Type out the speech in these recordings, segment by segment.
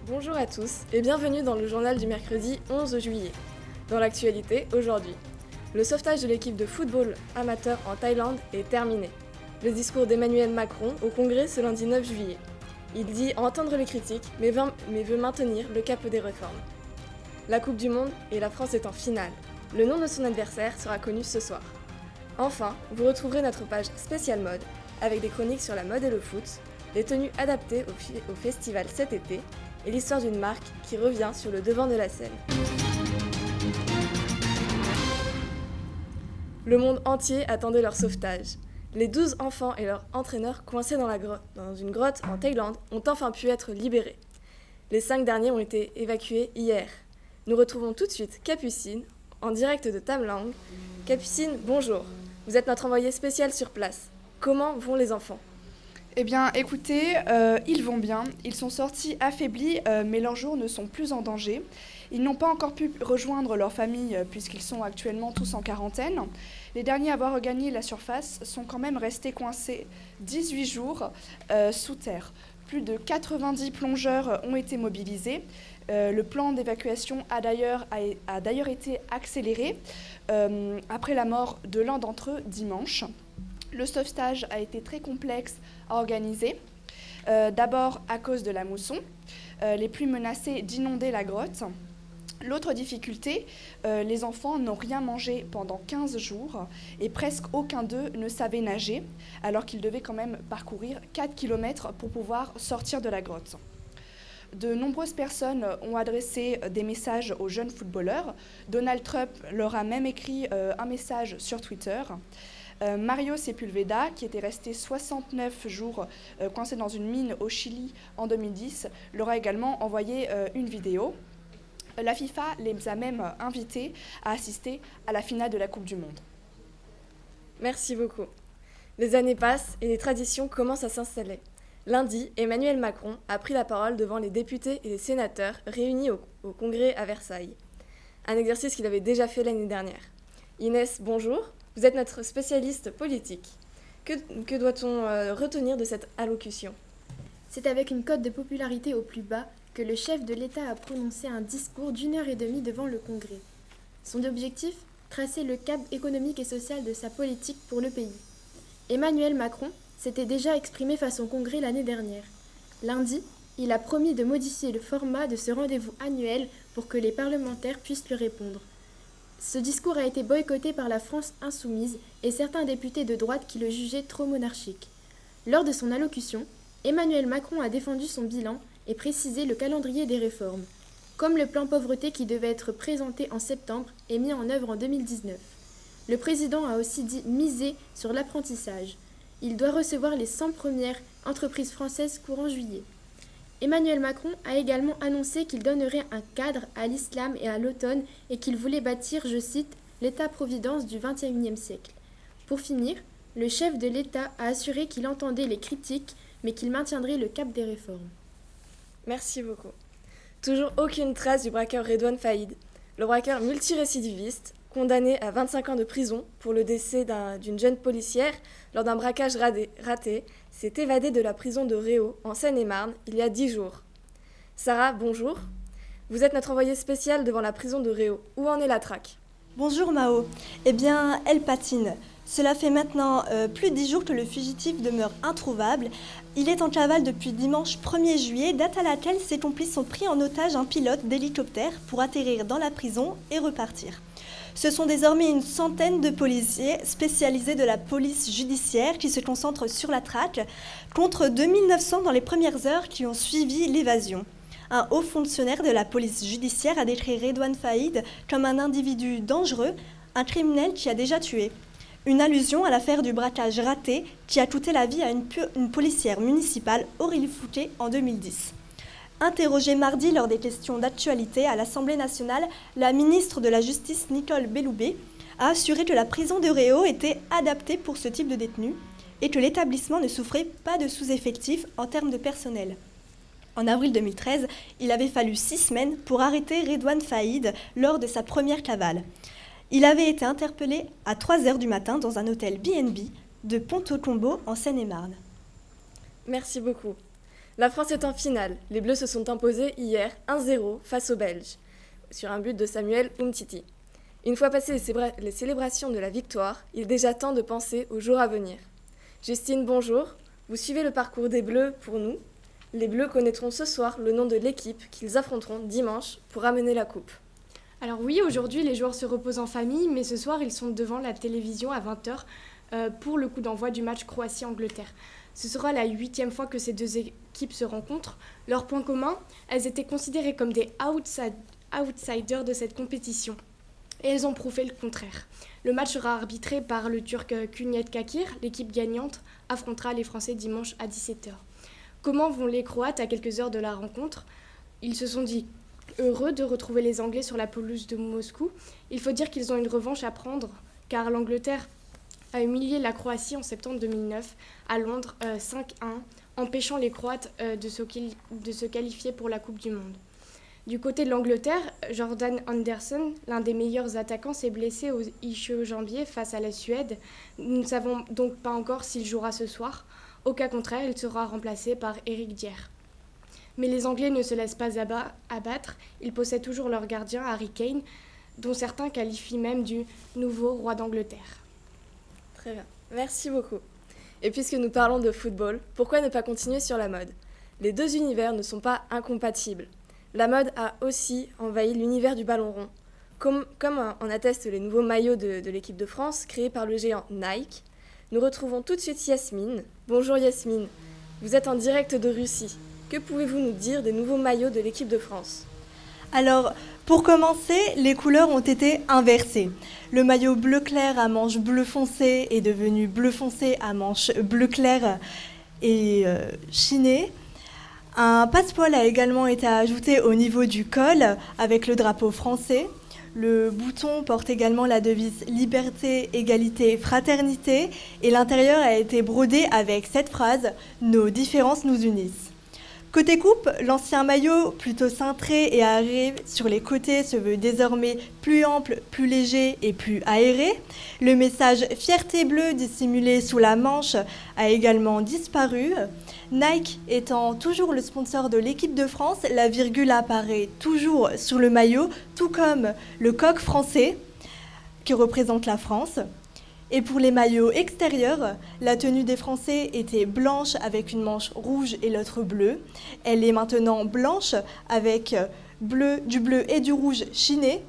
Bonjour à tous et bienvenue dans le journal du mercredi 11 juillet. Dans l'actualité, aujourd'hui, le sauvetage de l'équipe de football amateur en Thaïlande est terminé. Le discours d'Emmanuel Macron au Congrès ce lundi 9 juillet. Il dit entendre les critiques mais veut maintenir le cap des réformes. La Coupe du Monde et la France est en finale. Le nom de son adversaire sera connu ce soir. Enfin, vous retrouverez notre page spéciale mode avec des chroniques sur la mode et le foot, les tenues adaptées au festival cet été et l'histoire d'une marque qui revient sur le devant de la scène. Le monde entier attendait leur sauvetage. Les 12 enfants et leur entraîneur coincés dans une grotte en Thaïlande ont enfin pu être libérés. Les 5 derniers ont été évacués hier. Nous retrouvons tout de suite Capucine, en direct de Tam Lang. Capucine, bonjour. Vous êtes notre envoyée spéciale sur place. Comment vont les enfants ? Eh bien, écoutez, ils vont bien. Ils sont sortis affaiblis, mais leurs jours ne sont plus en danger. Ils n'ont pas encore pu rejoindre leur famille puisqu'ils sont actuellement tous en quarantaine. Les derniers à avoir regagné la surface sont quand même restés coincés 18 jours sous terre. Plus de 90 plongeurs ont été mobilisés. Le plan d'évacuation a d'ailleurs été accéléré après la mort de l'un d'entre eux dimanche. Le sauvetage a été très complexe à organiser. D'abord à cause de la mousson, les pluies menaçaient d'inonder la grotte. L'autre difficulté, les enfants n'ont rien mangé pendant 15 jours et presque aucun d'eux ne savait nager, alors qu'ils devaient quand même parcourir 4 km pour pouvoir sortir de la grotte. De nombreuses personnes ont adressé des messages aux jeunes footballeurs. Donald Trump leur a même écrit un message sur Twitter. Mario Sepulveda, qui était resté 69 jours coincé dans une mine au Chili en 2010, leur a également envoyé une vidéo. La FIFA les a même invités à assister à la finale de la Coupe du Monde. Merci beaucoup. Les années passent et les traditions commencent à s'installer. Lundi, Emmanuel Macron a pris la parole devant les députés et les sénateurs réunis au Congrès à Versailles. Un exercice qu'il avait déjà fait l'année dernière. Inès, bonjour. Vous êtes notre spécialiste politique. Que doit-on retenir de cette allocution ? C'est avec une cote de popularité au plus bas que le chef de l'État a prononcé un discours d'1h30 devant le Congrès. Son objectif ? Tracer le cap économique et social de sa politique pour le pays. Emmanuel Macron s'était déjà exprimé face au Congrès l'année dernière. Lundi, il a promis de modifier le format de ce rendez-vous annuel pour que les parlementaires puissent lui répondre. Ce discours a été boycotté par la France insoumise et certains députés de droite qui le jugeaient trop monarchique. Lors de son allocution, Emmanuel Macron a défendu son bilan et précisé le calendrier des réformes, comme le plan pauvreté qui devait être présenté en septembre et mis en œuvre en 2019. Le président a aussi dit miser sur l'apprentissage. Il doit recevoir les 100 premières entreprises françaises courant juillet. Emmanuel Macron a également annoncé qu'il donnerait un cadre à l'islam et à l'automne et qu'il voulait bâtir, je cite, l'État-providence du XXIe siècle. Pour finir, le chef de l'État a assuré qu'il entendait les critiques, mais qu'il maintiendrait le cap des réformes. Merci beaucoup. Toujours aucune trace du braqueur Redouane Faïd. Le braqueur multirécidiviste, condamné à 25 ans de prison pour le décès d'une jeune policière lors d'un braquage raté, s'est évadé de la prison de Réau, en Seine-et-Marne, il y a 10 jours. Sarah, bonjour. Vous êtes notre envoyée spéciale devant la prison de Réau. Où en est la traque ? Bonjour Mao. Eh bien, elle patine. Cela fait maintenant plus de 10 jours que le fugitif demeure introuvable. Il est en cavale depuis dimanche 1er juillet, date à laquelle ses complices ont pris en otage un pilote d'hélicoptère pour atterrir dans la prison et repartir. Ce sont désormais une centaine de policiers spécialisés de la police judiciaire qui se concentrent sur la traque, contre 2900 dans les premières heures qui ont suivi l'évasion. Un haut fonctionnaire de la police judiciaire a décrit Redouane Faïd comme un individu dangereux, un criminel qui a déjà tué. Une allusion à l'affaire du braquage raté qui a coûté la vie à une policière municipale, Aurélie Fouquet, en 2010. Interrogée mardi lors des questions d'actualité à l'Assemblée nationale, la ministre de la Justice, Nicole Belloubet, a assuré que la prison de Réau était adaptée pour ce type de détenus et que l'établissement ne souffrait pas de sous-effectifs en termes de personnel. En avril 2013, il avait fallu 6 semaines pour arrêter Redouane Faïd lors de sa première cavale. Il avait été interpellé à 3h du matin dans un hôtel B&B de Ponto-Combo en Seine-et-Marne. Merci beaucoup. La France est en finale. Les Bleus se sont imposés hier 1-0 face aux Belges, sur un but de Samuel Umtiti. Une fois passées les célébrations de la victoire, il est déjà temps de penser aux jours à venir. Justine, bonjour. Vous suivez le parcours des Bleus pour nous. Les Bleus connaîtront ce soir le nom de l'équipe qu'ils affronteront dimanche pour amener la coupe. Alors oui, aujourd'hui les joueurs se reposent en famille, mais ce soir ils sont devant la télévision à 20h pour le coup d'envoi du match Croatie-Angleterre. Ce sera la 8e fois que ces deux équipes se rencontrent. Leur point commun, elles étaient considérées comme des outsiders de cette compétition. Et elles ont prouvé le contraire. Le match sera arbitré par le Turc Cüneyt Çakır. L'équipe gagnante affrontera les Français dimanche à 17h. Comment vont les Croates à quelques heures de la rencontre ? Ils se sont dit heureux de retrouver les Anglais sur la pelouse de Moscou. Il faut dire qu'ils ont une revanche à prendre, car l'Angleterre a humilié la Croatie en septembre 2009 à Londres 5-1, empêchant les Croates de se qualifier pour la Coupe du Monde. Du côté de l'Angleterre, Jordan Henderson, l'un des meilleurs attaquants, s'est blessé au ischio-jambier face à la Suède. Nous ne savons donc pas encore s'il jouera ce soir. Au cas contraire, il sera remplacé par Eric Dier. Mais les Anglais ne se laissent pas abattre. Ils possèdent toujours leur gardien, Harry Kane, dont certains qualifient même du nouveau roi d'Angleterre. Très bien, merci beaucoup. Et puisque nous parlons de football, pourquoi ne pas continuer sur la mode ? Les deux univers ne sont pas incompatibles. La mode a aussi envahi l'univers du ballon rond, comme en attestent les nouveaux maillots de l'équipe de France créés par le géant Nike. Nous retrouvons tout de suite Yasmine. Bonjour Yasmine, vous êtes en direct de Russie. Que pouvez-vous nous dire des nouveaux maillots de l'équipe de France ? Alors, pour commencer, les couleurs ont été inversées. Le maillot bleu clair à manches bleu foncé est devenu bleu foncé à manches bleu clair et chiné. Un passepoil a également été ajouté au niveau du col avec le drapeau français. Le bouton porte également la devise Liberté, Égalité, Fraternité et l'intérieur a été brodé avec cette phrase « Nos différences nous unissent ». Côté coupe, l'ancien maillot, plutôt cintré et aéré sur les côtés, se veut désormais plus ample, plus léger et plus aéré. Le message « Fierté bleue » dissimulé sous la manche a également disparu. Nike étant toujours le sponsor de l'équipe de France, la virgule apparaît toujours sur le maillot, tout comme le coq français qui représente la France. Et pour les maillots extérieurs, la tenue des Français était blanche avec une manche rouge et l'autre bleue. Elle est maintenant blanche avec du bleu et du rouge chiné.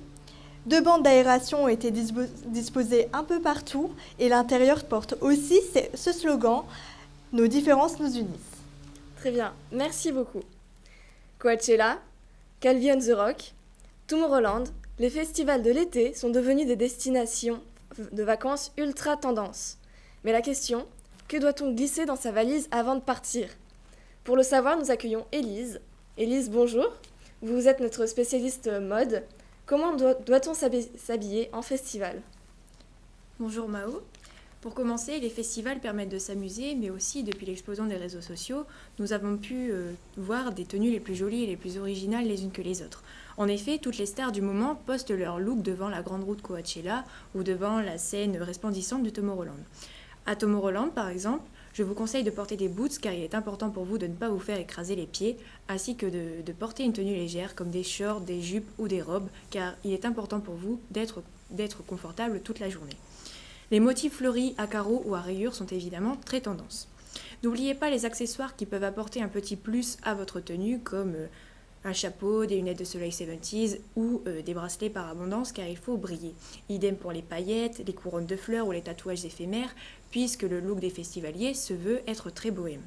2 bandes d'aération ont été disposées un peu partout et l'intérieur porte aussi ce slogan « Nos différences nous unissent ». Très bien, merci beaucoup. Coachella, Calvi on the Rock, Tomorrowland, les festivals de l'été sont devenus des destinations de vacances ultra tendance. Mais la question, que doit-on glisser dans sa valise avant de partir ? Pour le savoir, nous accueillons Élise. Élise, bonjour. Vous êtes notre spécialiste mode. Comment doit-on s'habiller en festival ? Bonjour Mao. Pour commencer, les festivals permettent de s'amuser, mais aussi, depuis l'explosion des réseaux sociaux, nous avons pu voir des tenues les plus jolies et les plus originales les unes que les autres. En effet, toutes les stars du moment postent leur look devant la grande route Coachella ou devant la scène resplendissante du Tomorrowland. À Tomorrowland, par exemple, je vous conseille de porter des boots car il est important pour vous de ne pas vous faire écraser les pieds, ainsi que de porter une tenue légère comme des shorts, des jupes ou des robes, car il est important pour vous d'être confortable toute la journée. Les motifs fleuris à carreaux ou à rayures sont évidemment très tendance. N'oubliez pas les accessoires qui peuvent apporter un petit plus à votre tenue, comme un chapeau, des lunettes de soleil 70s ou des bracelets par abondance, car il faut briller. Idem pour les paillettes, les couronnes de fleurs ou les tatouages éphémères, puisque le look des festivaliers se veut être très bohème.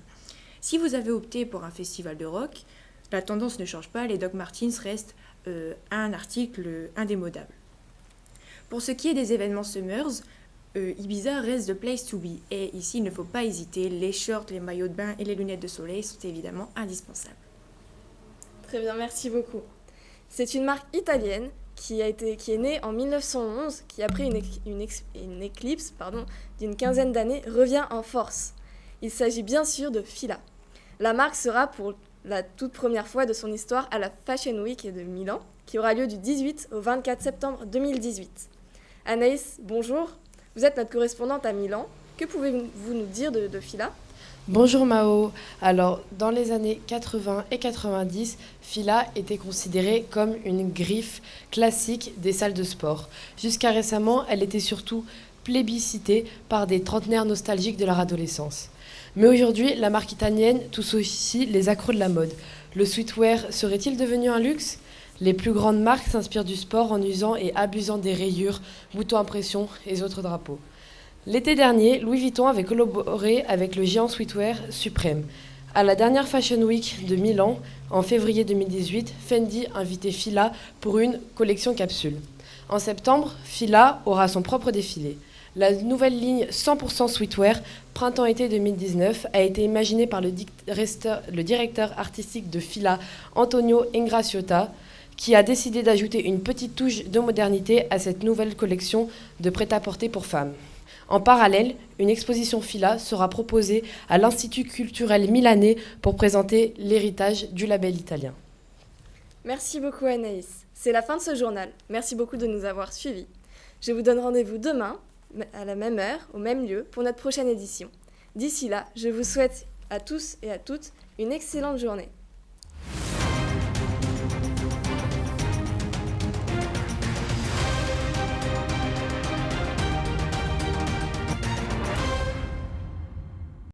Si vous avez opté pour un festival de rock, la tendance ne change pas, les Doc Martens restent un article indémodable. Pour ce qui est des événements Summers, Ibiza reste the place to be. Et ici, il ne faut pas hésiter, les shorts, les maillots de bain et les lunettes de soleil sont évidemment indispensables. Très bien, merci beaucoup. C'est une marque italienne qui est née en 1911, qui après une éclipse d'une quinzaine d'années revient en force. Il s'agit bien sûr de Fila. La marque sera pour la toute première fois de son histoire à la Fashion Week de Milan, qui aura lieu du 18 au 24 septembre 2018. Anaïs, bonjour. Vous êtes notre correspondante à Milan. Que pouvez-vous nous dire de Fila ? Bonjour Mao. Alors, dans les années 80 et 90, Fila était considérée comme une griffe classique des salles de sport. Jusqu'à récemment, elle était surtout plébiscitée par des trentenaires nostalgiques de leur adolescence. Mais aujourd'hui, la marque italienne touche aussi les accros de la mode. Le streetwear serait-il devenu un luxe ? Les plus grandes marques s'inspirent du sport en usant et abusant des rayures, boutons impression et autres drapeaux. L'été dernier, Louis Vuitton avait collaboré avec le géant streetwear Supreme. À la dernière Fashion Week de Milan, en février 2018, Fendi invitait Fila pour une collection capsule. En septembre, Fila aura son propre défilé. La nouvelle ligne 100% streetwear printemps-été 2019 a été imaginée par le directeur artistique de Fila, Antonio Ingrasciota, qui a décidé d'ajouter une petite touche de modernité à cette nouvelle collection de prêt-à-porter pour femmes. En parallèle, une exposition Fila sera proposée à l'Institut culturel milanais pour présenter l'héritage du label italien. Merci beaucoup Anaïs. C'est la fin de ce journal. Merci beaucoup de nous avoir suivis. Je vous donne rendez-vous demain, à la même heure, au même lieu, pour notre prochaine édition. D'ici là, je vous souhaite à tous et à toutes une excellente journée.